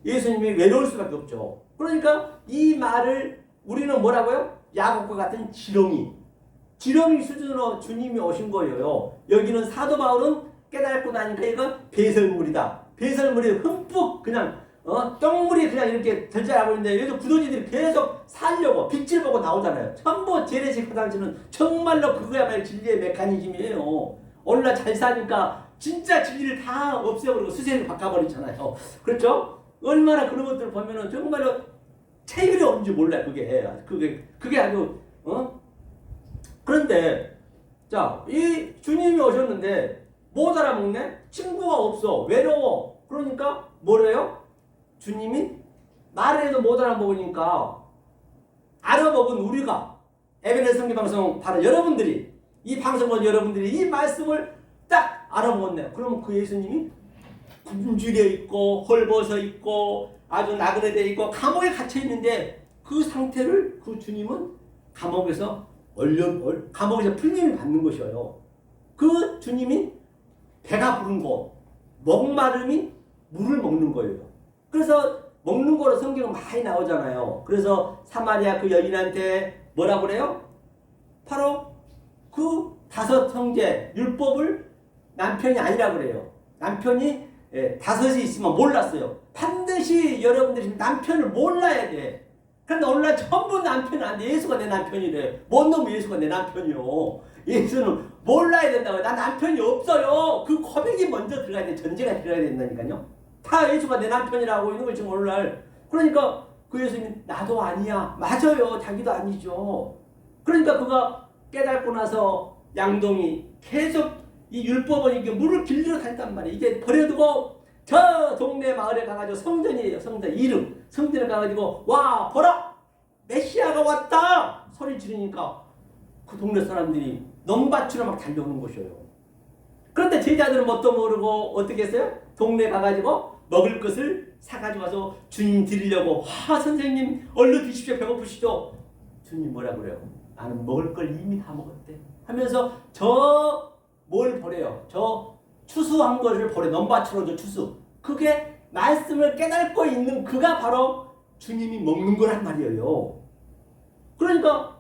예수님이 외로울 수밖에 없죠. 그러니까 이 말을 우리는 뭐라고요? 야곱과 같은 지렁이 수준으로 주님이 오신 거예요. 여기는 사도 바울은 깨닫고 나니까 이거 배설물이다. 배설물이 흠뻑 그냥 똥물이 그냥 이렇게 절자하고 있는데 여기서 구더기들이 계속 살려고 빛을 보고 나오잖아요. 전부 재래식 화장실은 정말로 그거야말로 진리의 메커니즘이에요. 오늘날 잘 사니까 진짜 진리를 다 없애버리고 수세를 바꿔버리잖아요. 그렇죠? 얼마나 그런 것들을 보면은 정말로 체질이 없는지 몰라요. 그게 아주 그런데 자, 이 주님이 오셨는데 못 알아먹네? 친구가 없어. 외로워. 그러니까 뭐래요? 주님이 말을 해도 못 알아먹으니까 알아먹은 우리가 에베네zer 성경방송 바로 여러분들이 이 방송을 여러분들이 이 말씀을 딱 알아먹었네요. 그럼 그 예수님이 굶주려 있고 헐벗어 있고 아주 나그네돼 있고 감옥에 갇혀 있는데 그 상태를 그 주님은 감옥에서 풀림을 받는 것이에요. 그 주님이 배가 부른 거, 목마름이 물을 먹는 거예요. 그래서 먹는 거로 성경은 많이 나오잖아요. 그래서 사마리아 그 여인한테 뭐라고 그래요? 바로 그 5 형제 율법을 남편이 아니라 그래요. 남편이 5이 있으면 몰랐어요. 반드시 여러분들이 남편을 몰라야 돼. 그런데 오늘날 전부 남편은 안 돼. 예수가 내 남편이래. 뭔 놈이 예수가 내 남편이요. 예수는 몰라야 된다고요. 나 남편이 없어요. 그 고백이 먼저 들어가야 돼. 전제가 들어가야 된다니까요. 다 예수가 내 남편이라고 있는 걸 지금 오늘날. 그러니까 그 예수님 나도 아니야. 맞아요. 자기도 아니죠. 그러니까 그가 깨닫고 나서 양동이 계속 이 율법은 이게 물을 길러 다녔단 말이에요. 이게 버려두고 저 동네 마을에 가가지고 성전이에요. 성전 이름. 성전에 가가지고 와 보라 메시아가 왔다 소리 지르니까 그 동네 사람들이 넘바추러 막 달려오는 것이에요. 그런데 제자들은 뭣도 모르고 어떻게 했어요? 동네 가가지고 먹을 것을 사가지고 와서 주님 드리려고 와 선생님 얼른 드십시오. 배고프시죠? 주님 뭐라 그래요? 나는 먹을 걸 이미 다 먹었대 하면서 저 뭘 버려요? 저 추수한 거를 버려. 넘바추러 저 추수. 그게 말씀을 깨닫고 있는 그가 바로 주님이 먹는 거란 말이에요. 그러니까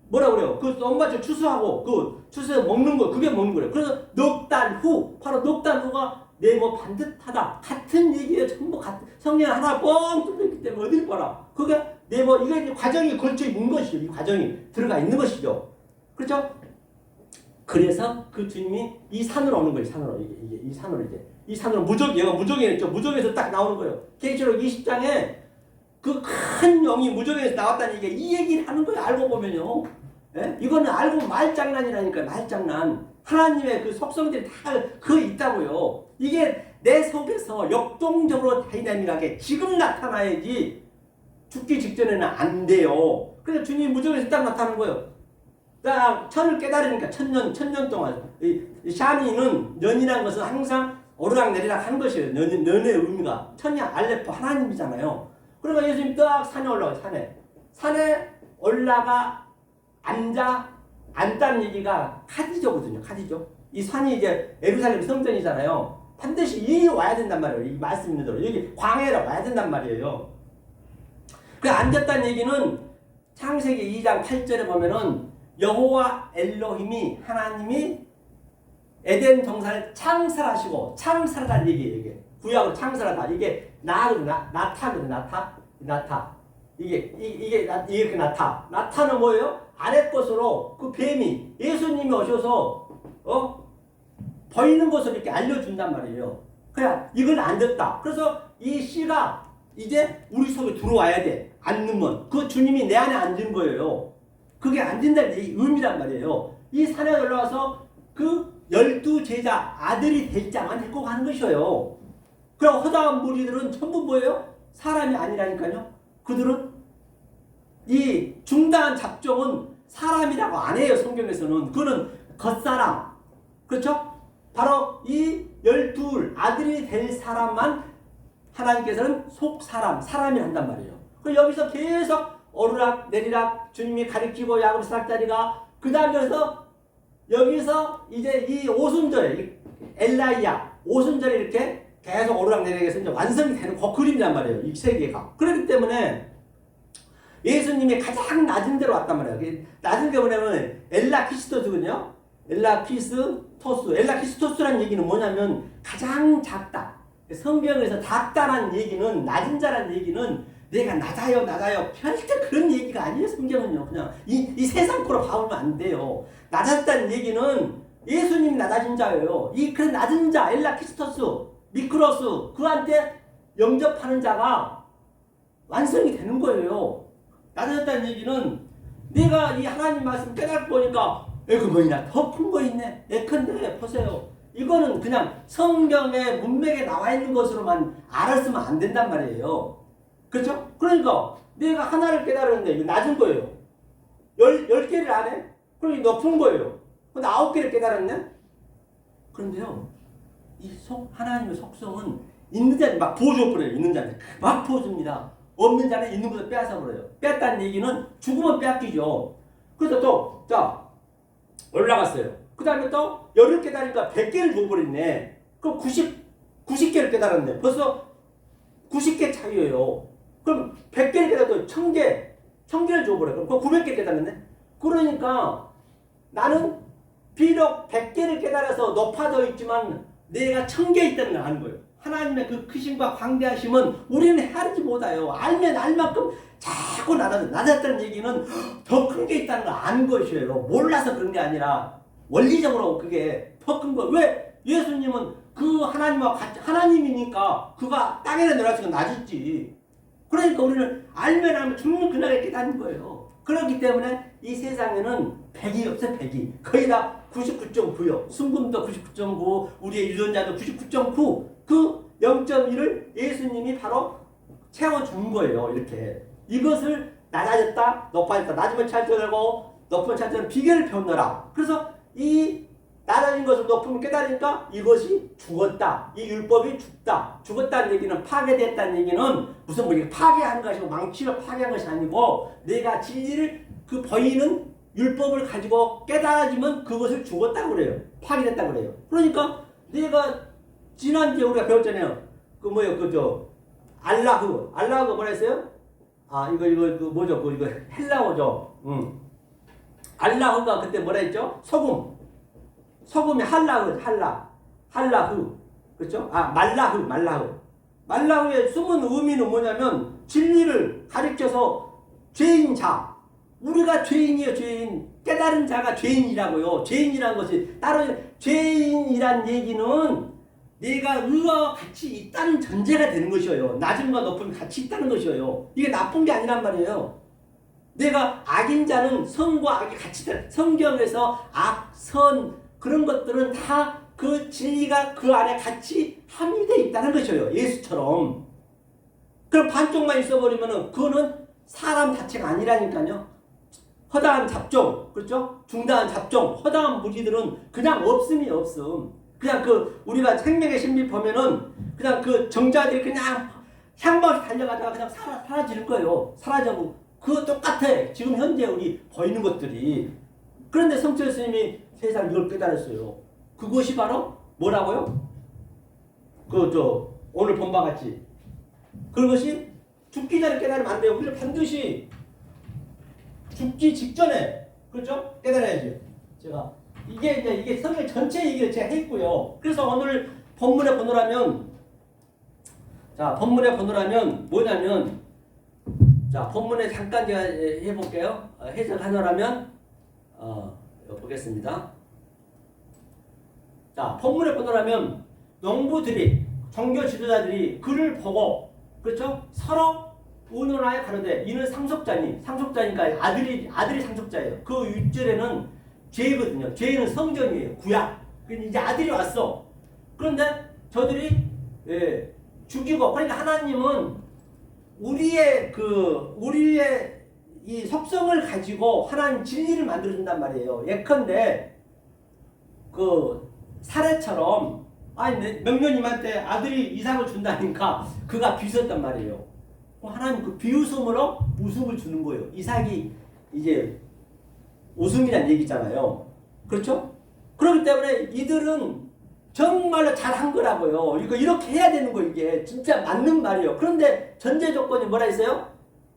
뭐라 그래요? 그 넘바추러 추수하고 그 추수해 먹는 거 그게 먹는 거예요. 그래서 넉 달 후 바로 넉 달 후가 네모 반듯하다. 같은 얘기예요. 전부 같은 성령 하나 뻥 뚫려있기 때문에 어딜 봐라. 그게 네모 이게 과정이 걸쳐 있는 것이죠. 이 과정이 들어가 있는 것이죠. 그렇죠? 그래서 그 주님이 이 산으로 오는 거예요. 산으로 이게 이 산으로 이제 이 산으로 무적 얘가 무적이었죠. 무적에서 딱 나오는 거예요. 계시록 20장에 그 큰 영이 무적에서 나왔다는 얘기 이 얘기를 하는 거예요. 알고 보면요. 예? 이거는 알고 말장난이라니까 말장난. 하나님의 그 속성들이 다 그 있다고요. 이게 내 속에서 역동적으로 다이나믹하게 지금 나타나야지 죽기 직전에는 안 돼요. 그래서 주님이 무적에서 딱 나타나는 거예요. 딱 천을 깨달으니까 천년 동안 이 샤니는 년이라는 것은 항상 오르락 내리락 하는 것이에요. 년의 의미가 천이 알레포 하나님이잖아요. 그러니까 예수님 딱 산에 올라가요. 산에 올라가 앉다는 얘기가 카디조거든요. 카디조. 이 산이 이제 예루살렘 성전이잖아요. 반드시 이 와야 된단 말이에요. 이 말씀 있는 대로 여기 광야로 와야 된단 말이에요. 그 앉았다는 얘기는 창세기 2장 8절에 보면은 여호와 엘로힘이 하나님이 에덴 동산을 창설하시고 창설하다는 얘기예요. 이게 구약으로 창설하다. 이게 나타거든. 나타. 이게 그 나타는 뭐예요? 아래 것으로 그 뱀이 예수님이 오셔서 보이는 것으로 이렇게 알려준단 말이에요. 그래 이걸 앉았다. 그래서 이 씨가 이제 우리 속에 들어와야 돼. 앉으면 그 주님이 내 안에 앉은 거예요. 그게 앉는다는 의미란 말이에요. 이 산에 올라와서 그 12제자 아들이 될 자만 데리고 가는 것이에요. 그럼 허다한 무리들은 전부 뭐예요? 사람이 아니라니까요. 그들은 이 중다한 잡종은 사람이라고 안 해요. 성경에서는. 그거는 겉사람. 그렇죠? 바로 이 12 아들이 될 사람만 하나님께서는 속사람, 사람이 한단 말이에요. 그럼 여기서 계속 오르락 내리락 주님이 가리키고 야곱 살짜리가 그 다음에서 여기서 이제 이 오순절에 엘라이야 오순절에 이렇게 계속 오르락 내리락해서 이제 완성이 되는 그 그림이란 말이에요. 이 세계가. 그렇기 때문에 예수님이 가장 낮은 데로 왔단 말이에요. 낮은 데 뭐냐면 엘라키스토스군요. 엘라키스토스라는 얘기는 뭐냐면 가장 작다. 성경에서 작다라는 얘기는 낮은 자라는 얘기는 내가 낮아요. 절대 그런 얘기가 아니에요. 성경은요. 그냥 이 세상 거로 봐오면 안 돼요. 낮았다는 얘기는 예수님이 낮아진 자예요. 그 낮은 자 엘라키스토스 미크로스 그한테 영접하는 자가 완성이 되는 거예요. 낮아졌다는 얘기는 내가 이 하나님 말씀 깨닫고 보니까 그 뭐냐 더 큰 거 있네. 큰데 보세요. 이거는 그냥 성경의 문맥에 나와 있는 것으로만 알았으면 안 된단 말이에요. 그렇죠? 그러니까 내가 하나를 깨달았는데 이거 낮은 거예요. 10개를 안 해? 그럼 이거 높은 거예요. 근데 9개를 깨달았네? 그런데요. 하나님의 속성은 있는 자는 막 부어줘버려요. 있는 자는 막 부어줍니다. 없는 자는 있는 것을 빼앗아버려요. 뺐다는 얘기는 죽으면 빼앗기죠. 그래서 또 올라갔어요. 그 다음에 또 열을 깨달으니까 100개를 줘버렸네. 그럼 90개를 깨달았네. 벌써 90개 차이예요. 그럼 100개를 깨달아도 1000개를 줘버려요. 그럼 900개 깨달았네. 그러니까 나는 비록 100개를 깨달아서 높아져 있지만 내가 천계에 있다는 걸 아는 거예요. 하나님의 그 크심과 광대하심은 우리는 헤아리지 못해요. 알면 알 만큼 자꾸 낮았다는 얘기는 더 큰 게 있다는 걸 아는 것이에요. 몰라서 그런 게 아니라 원리적으로 그게 더 큰 거예요. 왜? 예수님은 그 하나님과 같이 하나님이니까 그가 땅에 내려왔으니까 낮았지. 그러니까 우리는 알면 죽는 그날에 깨닫는 거예요. 그렇기 때문에 이 세상에는 100이 없어요. 100이. 거의 다 99.9요. 순금도 99.9, 우리의 유전자도 99.9. 그 0.1을 예수님이 바로 채워준 거예요. 이렇게. 이것을 낮아졌다, 높아졌다. 낮으면 찰져되고 높으면 찰져되는 비결을 배웠노라. 그래서 이 낮아진 것을 높으면 깨달으니까 이것이 죽었다. 이 율법이 죽다. 죽었다는 얘기는 파괴됐다는 얘기는 무슨 뭐 이게 파괴한 것이고 망치로 파괴한 것이 아니고 내가 진리를 그 보이는 율법을 가지고 깨달아지면 그것을 죽었다고 그래요. 파괴됐다고 그래요. 그러니까 내가 지난주에 우리가 배웠잖아요. 그 뭐예요? 그저 알라흐가 뭐라 했어요? 아 이거 그 뭐죠? 이거 헬라어죠. 알라흐가 그때 뭐라 했죠? 소금이 할라흐. 그렇죠? 아, 말라흐의 숨은 의미는 뭐냐면 진리를 가리켜서 죄인자. 우리가 죄인이에요, 죄인. 깨달은 자가 죄인이라고요. 죄인이라는 것이 따로 죄인이란 얘기는 내가 의와 같이 있다는 전제가 되는 것이에요. 낮음과 높음이 같이 있다는 것이에요. 이게 나쁜 게 아니란 말이에요. 내가 악인 자는 선과 악이 같이 있다. 성경에서 악, 선 그런 것들은 다 그 진리가 그 안에 같이 함유되어 있다는 것이에요. 예수처럼. 그럼 반쪽만 있어버리면은 그거는 사람 자체가 아니라니까요. 허다한 잡종, 그렇죠? 중다한 잡종, 허다한 무리들은 그냥 없음이 없음. 그냥 그 우리가 생명의 신비 보면은 그냥 그 정자들이 그냥 향방에 달려가다가 그냥 사라지는 거예요. 사라져고 그거 똑같아. 지금 현재 우리 보이는 것들이. 그런데 성철 스님이 세상 이걸 깨달았어요. 그것이 바로 뭐라고요? 오늘 본 바 같이. 그것이 죽기 전에 깨달으면 안 돼요. 우리는 반드시 죽기 직전에, 그렇죠? 깨달아야지. 이게 성경 전체 얘기를 제가 했고요. 그래서 오늘 본문의 번호라면, 뭐냐면, 본문에 잠깐 제가 해볼게요. 해석하노라면, 보겠습니다. 본문에 번호라면, 농부들이, 종교 지도자들이 그를 보고, 그렇죠? 서로 의논하여 가로되 이는 상속자니까 아들이 상속자예요. 그 윗줄에는 죄거든요. 죄는 성전이에요. 구약. 이제 아들이 왔어. 그런데 저들이 죽이고, 그러니까 하나님은 우리의 이 속성을 가지고 하나님 진리를 만들어준단 말이에요. 예컨대 그 사례처럼 명령님한테 아들이 이삭을 준다니까 그가 비웃었단 말이에요. 하나님 그 비웃음으로 웃음을 주는 거예요. 이삭이 이제 웃음이란 얘기잖아요. 그렇죠? 그렇기 때문에 이들은 정말로 잘한 거라고요. 이렇게 해야 되는 거 이게 진짜 맞는 말이에요. 그런데 전제 조건이 뭐라 했어요?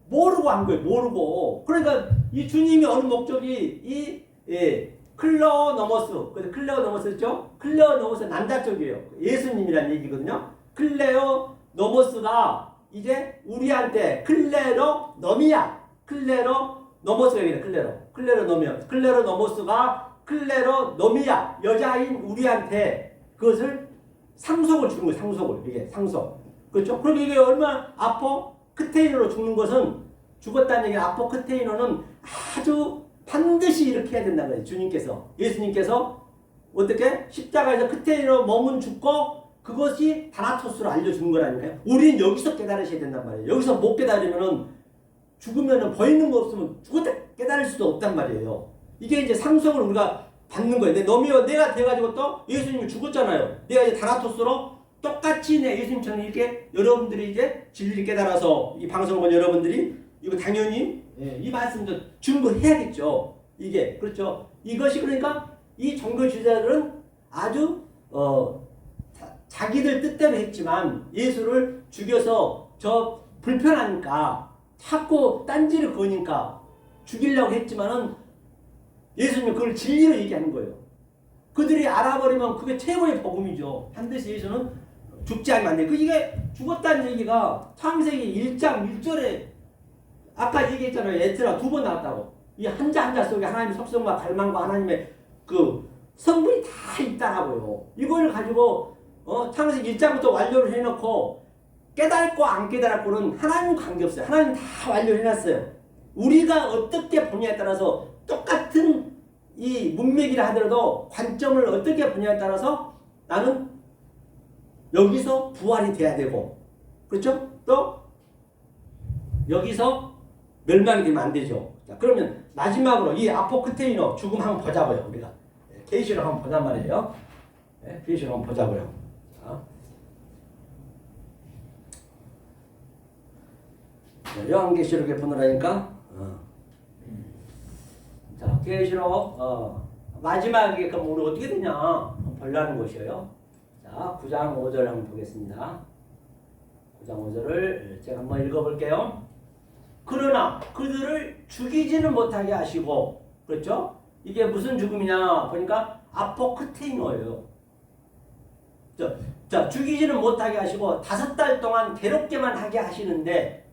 모르고 한 거예요. 모르고. 그러니까 이 주님이 어느 목적이 클레오노모스죠? 클레오노모스 남자 쪽이에요. 예수님이란 얘기거든요. 클레오노모스가 이제 우리한테 클레로노미야. 클레로노모스가 얘기해. 클레로노모스가 클레로노미야. 여자인 우리한테 그것을 상속을 주는 거예요. 상속. 그렇죠? 그럼 이게 얼마나 아포크테이노로 죽는 것은 죽었다는 얘기는 아포크테이노는 아주 반드시 이렇게 해야 된다는 거예요. 예수님께서 어떻게 십자가에서 크테이노로 몸은 죽고 그것이 다나토스로 알려주는 거라니까요. 우리는 여기서 깨달으셔야 된단 말이에요. 여기서 못 깨달으면은 죽으면은 보이는 거 없으면 죽었다 깨달을 수도 없단 말이에요. 이게 이제 상속을 우리가 받는 거예요. 내가 돼가지고 또 예수님이 죽었잖아요. 내가 이제 다나토스로 똑같이 내 예수님처럼 이렇게 여러분들이 이제 진리를 깨달아서 이 방송을 본 여러분들이 이거 당연히 이 말씀도 증거해야겠죠. 이게 그렇죠. 이것이 그러니까 이 종교 지도자들은 아주 자기들 뜻대로 했지만 예수를 죽여서 저 불편하니까 자꾸 딴지를 거니까 죽이려고 했지만은 예수님은 그걸 진리로 얘기하는 거예요. 그들이 알아버리면 그게 최고의 복음이죠. 반드시 예수는 죽지 않으면 안 돼. 이게 죽었다는 얘기가 창세기 1장 1절에 아까 얘기했잖아요. 에스라 2번 나왔다고. 이 한자 한자 속에 하나님의 속성과 갈망과 하나님의 그 성분이 다 있다라고요. 이걸 가지고 창세기 1장부터 완료를 해놓고 깨달고 안 깨달고는 하나님 관계없어요. 하나님 다 완료해놨어요. 우리가 어떻게 보냐에 따라서 똑같은 이 문맥이라 하더라도 관점을 어떻게 보냐에 따라서 나는 여기서 부활이 돼야 되고, 그렇죠? 또 여기서 멸망이 되면 안 되죠. 자, 그러면 마지막으로 이 아포크테이노 죽음 한번 보자고요. 우리가 계시록 한번 보단 말이에요. 네, 계시록 한번 보자고요. 자, 요한계시록에 보느라니까. 자, 계시록 마지막에 그럼 우리 어떻게 되냐 보려는 것이에요. 자, 9장 5절 한번 보겠습니다. 9장 5절을 제가 한번 읽어볼게요. 그러나 그들을 죽이지는 못하게 하시고, 그렇죠? 이게 무슨 죽음이냐 보니까 아포크테이노예요. 자, 죽이지는 못하게 하시고 5달 동안 괴롭게만 하게 하시는데,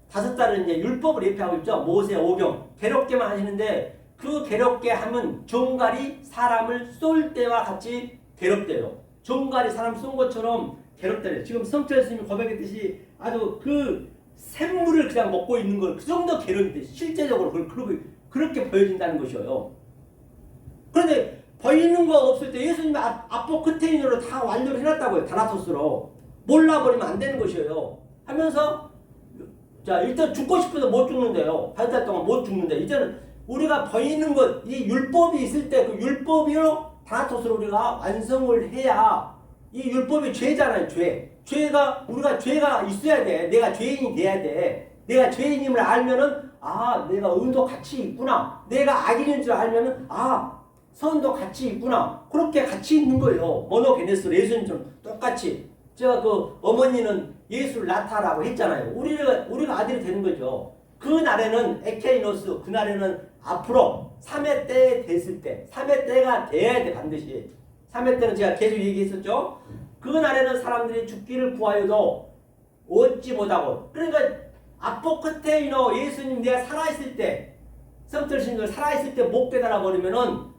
5달은 이제 율법을 예표하고 있죠. 모세 오경 괴롭게만 하시는데, 그 괴롭게 하면 종갈이 사람을 쏠 때와 같이 괴롭대요. 종갈이 사람 쏜 것처럼 괴롭대요. 지금 성철 스님이 고백했듯이 아주 그 샘물을 그냥 먹고 있는 걸 그 정도 괴롭인데 실제적으로 그렇게 보여진다는 것이에요. 그런데 보이는 거 없을 때 예수님이 아포크테이노로 다 완료를 해놨다고요. 다나토스로 몰라버리면 안 되는 것이에요. 하면서 자, 일단 죽고 싶어도 못 죽는데요. 8달 동안 못 죽는데, 이제는 우리가 보이는 것, 이 율법이 있을 때 그 율법으로 다나토스로 우리가 완성을 해야, 이 율법이 죄잖아요. 죄가 우리가 죄가 있어야 돼. 내가 죄인이 돼야 돼. 내가 죄인임을 알면은 내가 의도 같이 있구나. 내가 악인인 줄 알면은 선도 같이 있구나. 그렇게 같이 있는 거예요. 모노게네스 예수님처럼 똑같이. 제가 그 어머니는 예수를 낳다라고 했잖아요. 우리가 아들이 되는 거죠. 그 날에는 에케이노스, 그 날에는 앞으로 3회 때 됐을 때, 3회 때가 돼야 돼 반드시. 3회 때는 제가 계속 얘기했었죠. 그 날에는 사람들이 죽기를 구하여도 얻지 못하고, 그러니까 아포크테이노 예수님 내가 살아있을 때, 성철신들 살아있을 때 못 깨달아 버리면은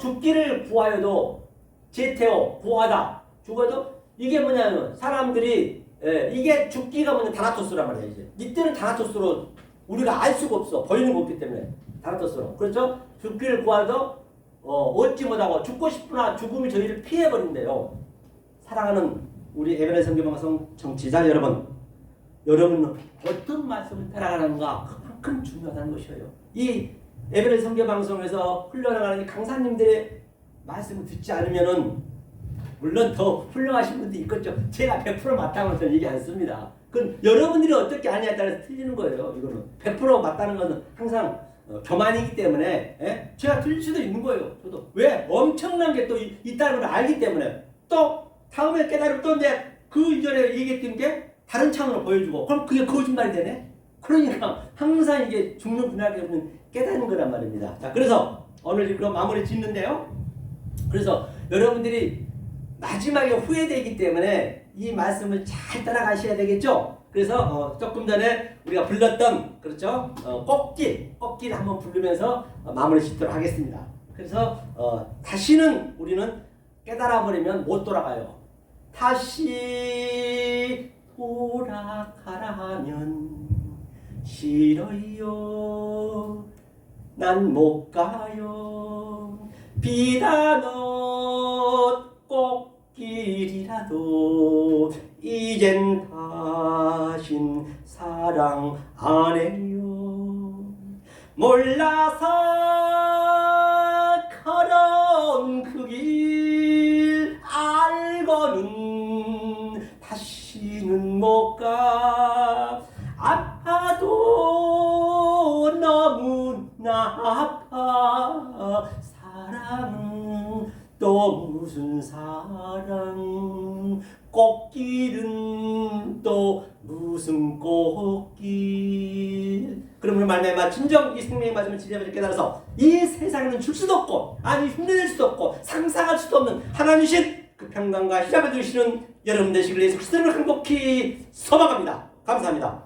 죽기를 구하여도 제테오 구하다 죽어도 이게 뭐냐면 사람들이 이게 죽기가 뭐냐 다나토스란 말이에요. 이제 이때는 다나토스로 우리가 알 수가 없어. 보이는 거 없기 때문에 다나토스로. 그렇죠? 죽기를 구하도 얻지 못하고 죽고 싶으나 죽음이 저희를 피해버린대요. 사랑하는 우리 에베레 성경방송 청취자 여러분, 여러분은 어떤 말씀을 따라가는가 그만큼 중요하다는 것이에요. 이 에베레 성경방송에서 흘러나가는 이 강사님들의 말씀을 듣지 않으면은 물론 더 훌륭하신 분도 있겠죠. 제가 100% 맞다고 저는 얘기 안 씁니다. 그건 여러분들이 어떻게 아냐에 따라서 틀리는 거예요. 이거는 100% 맞다는 것은 항상 교만이기 때문에 제가 틀릴 수도 있는 거예요. 저도 왜 엄청난 게 또 있다는 걸 알기 때문에 또 다음에 깨달으면 또 이제 그 이전에 얘기했던 게 다른 차원으로 보여주고 그럼 그게 거짓말이 되네. 그러니까 항상 이게 죽는 그날까지는 깨닫는 거란 말입니다. 자, 그래서 오늘 지금 마무리 짓는데요. 그래서 여러분들이 마지막에 후회되기 때문에 이 말씀을 잘 따라가셔야 되겠죠. 그래서 조금 전에 우리가 불렀던 그렇죠 꽃길 한번 부르면서 마무리 짓도록 하겠습니다. 그래서 다시는 우리는 깨달아 버리면 못 돌아가요. 다시 돌아가라면 싫어요. 난 못 가요. 비단옷 꽃길이라도 이젠 다신 사랑 안 해요. 몰라서 걸어온 그 길 알고는 다시는 못 가. 아파도 너무나 아파. 사랑은 또 무슨 사랑. 꽃길은 또 무슨 꽃길. 그러면 그런 말미암아 진정 이 생명의 말씀을 지혜롭게 깨달아서 이 세상에는 줄 수도 없고 아니 흉내낼 수도 없고 상상할 수도 없는 하나님 주신 그 평강과 희락을 주시는 여러분 되시길 예수 그리스도를 간곡히 소망합니다. 감사합니다.